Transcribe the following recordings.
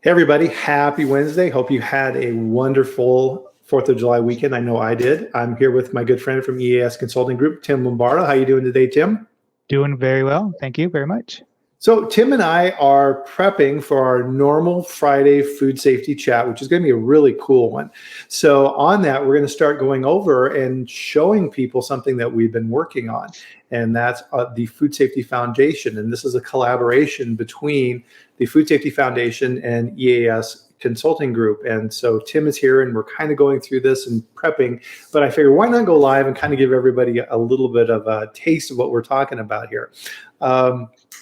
Hey, everybody. Happy Wednesday. Hope you had a wonderful 4th of July weekend. I know I did. I'm here with my good friend from EAS Consulting Group, Tim Lombardo. How you doing today, Tim? Doing very well. Thank you very much. So Tim and I are prepping for our normal Friday food safety chat, which is going to be a really cool one. So on that, we're going to start going over and showing people something that we've been working on, and that's the Food Safety Foundation. And this is a collaboration between the Food Safety Foundation and EAS Consulting Group. And so Tim is here, and we're kind of going through this and prepping, but I figured why not go live and kind of give everybody a little bit of a taste of what we're talking about here.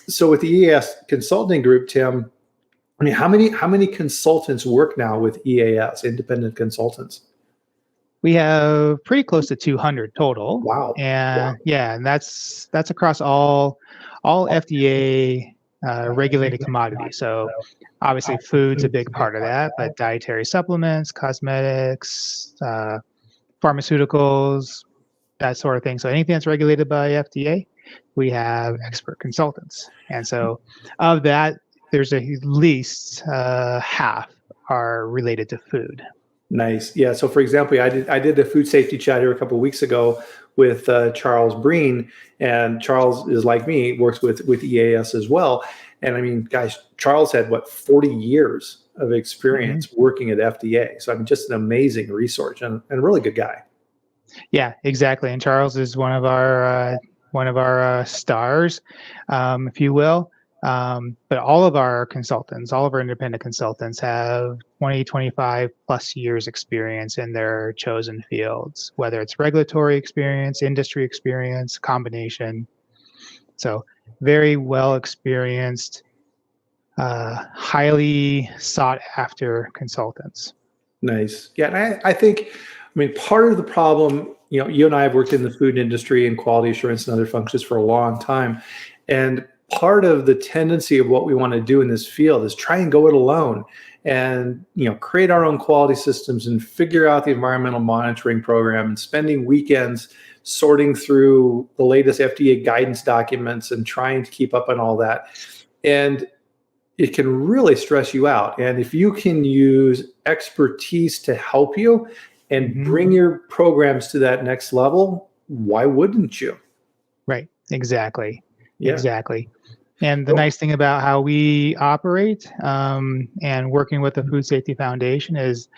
So with the EAS Consulting Group, Tim, I mean, how many consultants work now with EAS, independent consultants? We have pretty close to 200 total. Wow. And yeah, and that's across all FDA regulated commodities. So obviously food's a big part of that, but dietary supplements, cosmetics, pharmaceuticals, that sort of thing. So anything that's regulated by FDA, we have expert consultants. And so of that, there's at least half are related to food. Nice. Yeah. So for example, I did a food safety chat here a couple of weeks ago with Charles Breen, and Charles is like me, works with EAS as well. And I mean, guys, Charles had 40 years of experience working at FDA. So I mean, just an amazing resource and a really good guy. Yeah, exactly. And Charles is one of our stars, if you will. But all of our consultants, all of our independent consultants have 20, 25 plus years experience in their chosen fields, whether it's regulatory experience, industry experience, combination. So very well experienced, highly sought after consultants. Nice. Yeah. And I think, part of the problem, you and I have worked in the food industry and quality assurance and other functions for a long time. And part of the tendency of what we want to do in this field is try and go it alone and, create our own quality systems and figure out the environmental monitoring program and spending weekends sorting through the latest FDA guidance documents and trying to keep up on all that. And it can really stress you out. And if you can use expertise to help you and bring your programs to that next level, why wouldn't you? Right. Exactly. Yeah. Exactly. And the nice thing about how we operate and working with the Food Safety Foundation is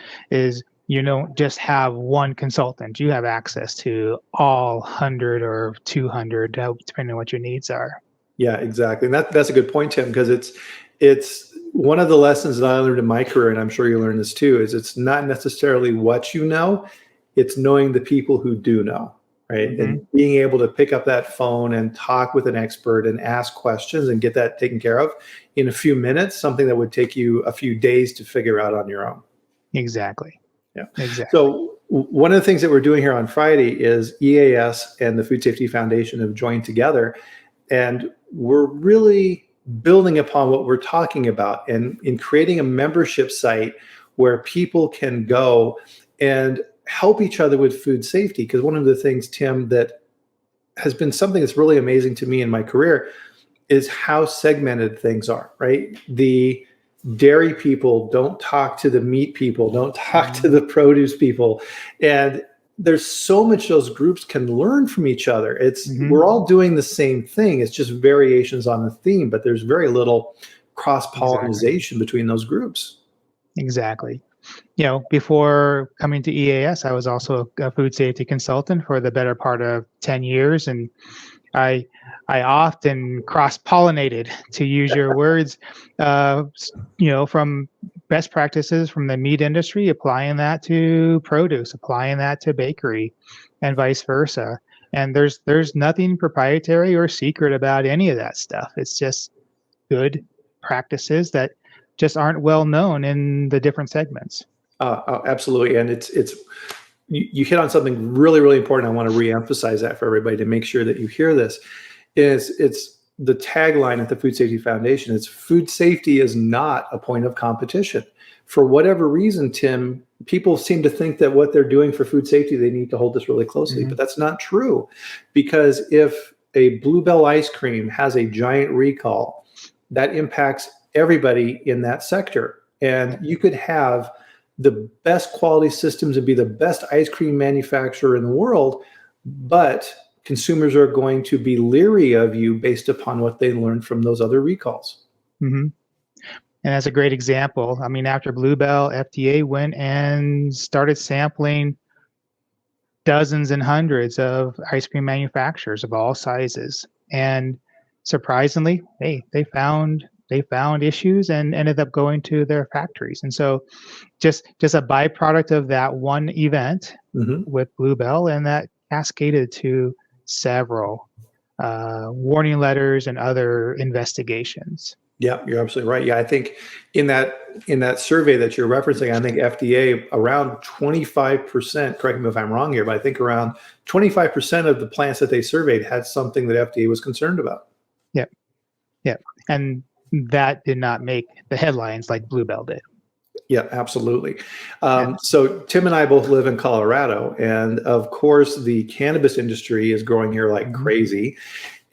you don't just have one consultant. You have access to all 100 or 200, depending on what your needs are. Yeah, exactly. And that's a good point, Tim, because it's one of the lessons that I learned in my career, and I'm sure you learned this too, is it's not necessarily what you know, it's knowing the people who do know. Right. And being able to pick up that phone and talk with an expert and ask questions and get that taken care of in a few minutes, something that would take you a few days to figure out on your own. Exactly. Yeah. Exactly. So one of the things that we're doing here on Friday is EAS and the Food Safety Foundation have joined together, and we're really building upon what we're talking about and in creating a membership site where people can go and help each other with food safety. Because one of the things, Tim, that has been something that's really amazing to me in my career is how segmented things are, right? The dairy people don't talk to the meat people, don't talk to the produce people. And there's so much those groups can learn from each other. We're all doing the same thing. It's just variations on the theme, but there's very little cross-pollination between those groups. Exactly. Before coming to EAS, I was also a food safety consultant for the better part of 10 years. And I often cross-pollinated, to use your words, from best practices from the meat industry, applying that to produce, applying that to bakery, and vice versa. And there's nothing proprietary or secret about any of that stuff. It's just good practices that just aren't well known in the different segments. Absolutely. And you hit on something really, really important. I want to reemphasize that for everybody to make sure that you hear this. It's the tagline at the Food Safety Foundation. It's food safety is not a point of competition. For whatever reason, Tim, people seem to think that what they're doing for food safety, they need to hold this really closely, but that's not true. Because if a Bluebell ice cream has a giant recall, that impacts everybody in that sector. And you could have the best quality systems and be the best ice cream manufacturer in the world, but consumers are going to be leery of you based upon what they learned from those other recalls. Mm-hmm. And that's a great example. I mean, after Bluebell, FDA went and started sampling dozens and hundreds of ice cream manufacturers of all sizes. And surprisingly, they found issues and ended up going to their factories. And so just a byproduct of that one event with Bluebell, and that cascaded to several warning letters and other investigations. Yeah, you're absolutely right. Yeah, I think in that survey that you're referencing, I think FDA around 25%, correct me if I'm wrong here, but I think around 25% of the plants that they surveyed had something that FDA was concerned about. Yep. Yep. And that did not make the headlines like Bluebell did. Yeah, absolutely. So Tim and I both live in Colorado, and of course the cannabis industry is growing here like crazy.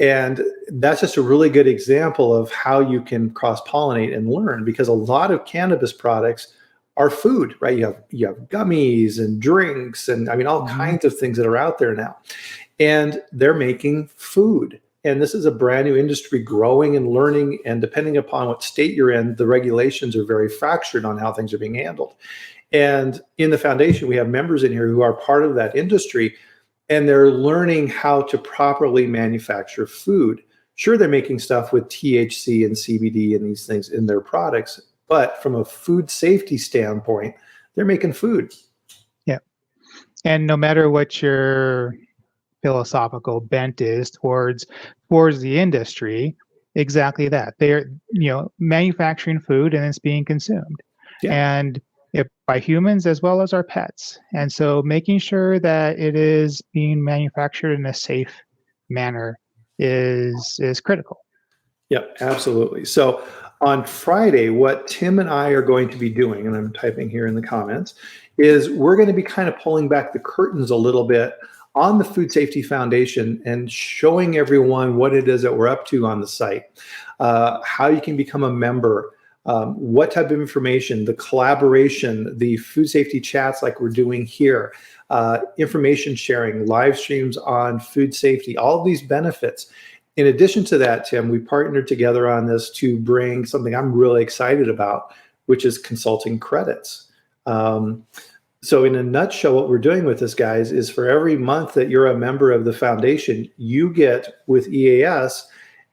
And that's just a really good example of how you can cross-pollinate and learn, because a lot of cannabis products are food, right? You have gummies and drinks and I mean all kinds of things that are out there now. And they're making food. And this is a brand new industry growing and learning. And depending upon what state you're in, the regulations are very fractured on how things are being handled. And in the foundation, we have members in here who are part of that industry, and they're learning how to properly manufacture food. Sure, they're making stuff with THC and CBD and these things in their products, but from a food safety standpoint, they're making food. Yeah. And no matter what your philosophical bent is towards the industry, exactly that. They're, manufacturing food and it's being consumed. Yeah. And by humans as well as our pets. And so making sure that it is being manufactured in a safe manner is critical. Yeah, absolutely. So on Friday, what Tim and I are going to be doing, and I'm typing here in the comments, is we're going to be kind of pulling back the curtains a little bit on the Food Safety Foundation and showing everyone what it is that we're up to on the site, how you can become a member, what type of information, the collaboration, the food safety chats like we're doing here, information sharing, live streams on food safety, all of these benefits. In addition to that, Tim, we partnered together on this to bring something I'm really excited about, which is consulting credits. So in a nutshell, what we're doing with this, guys, is for every month that you're a member of the foundation, you get with EAS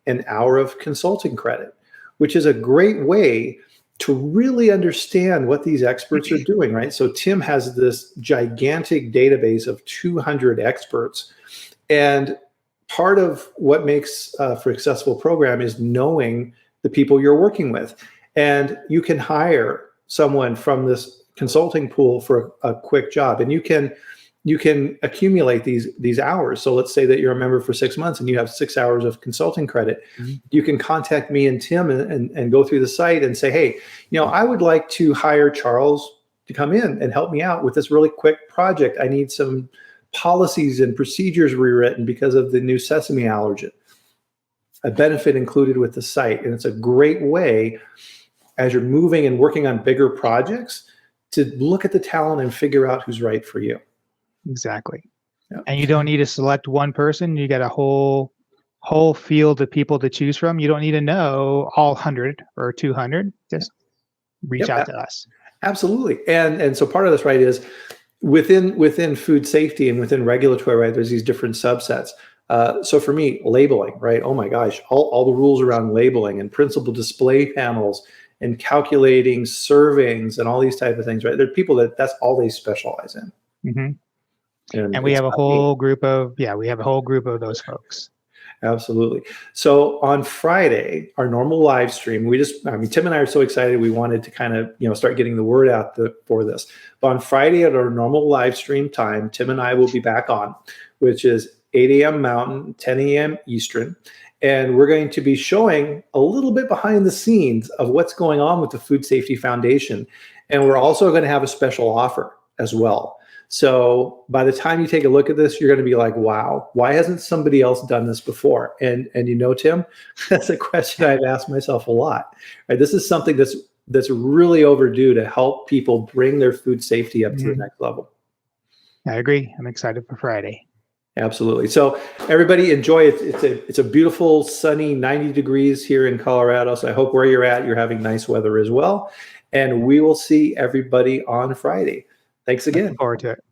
an hour of consulting credit, which is a great way to really understand what these experts are doing, right? So Tim has this gigantic database of 200 experts. And part of what makes for a successful program is knowing the people you're working with. And you can hire someone from this consulting pool for a quick job, and you can accumulate these hours. So let's say that you're a member for 6 months and you have 6 hours of consulting credit. You can contact me and Tim and go through the site and say, hey, I would like to hire Charles to come in and help me out with this really quick project. I need some policies and procedures rewritten because of the new sesame allergen. A benefit included with the site. And it's a great way as you're moving and working on bigger projects to look at the talent and figure out who's right for you. Exactly. Yeah. And you don't need to select one person. You got a whole field of people to choose from. You don't need to know all 100 or 200. Just reach out to us. Absolutely. And so part of this, right, is within food safety and within regulatory, right, there's these different subsets. So for me, labeling, right? Oh my gosh, all the rules around labeling and principal display panels and calculating servings and all these type of things, right? There are people that's all they specialize in. And we have a whole group of those folks. Absolutely. So on Friday, our normal live stream, Tim and I are so excited. We wanted to kind of, start getting the word out for this. But on Friday at our normal live stream time, Tim and I will be back on, which is 8 a.m. Mountain, 10 a.m. Eastern. And we're going to be showing a little bit behind the scenes of what's going on with the Food Safety Foundation. And we're also going to have a special offer as well. So by the time you take a look at this, you're going to be like, wow, why hasn't somebody else done this before? And Tim, that's a question I've asked myself a lot. Right? This is something that's that's really overdue to help people bring their food safety up to the Mhm. next level. I agree. I'm excited for Friday. Absolutely. So everybody enjoy it. It's a beautiful sunny 90 degrees here in Colorado. So I hope where you're at, you're having nice weather as well. And we will see everybody on Friday. Thanks Looking again. forward to it.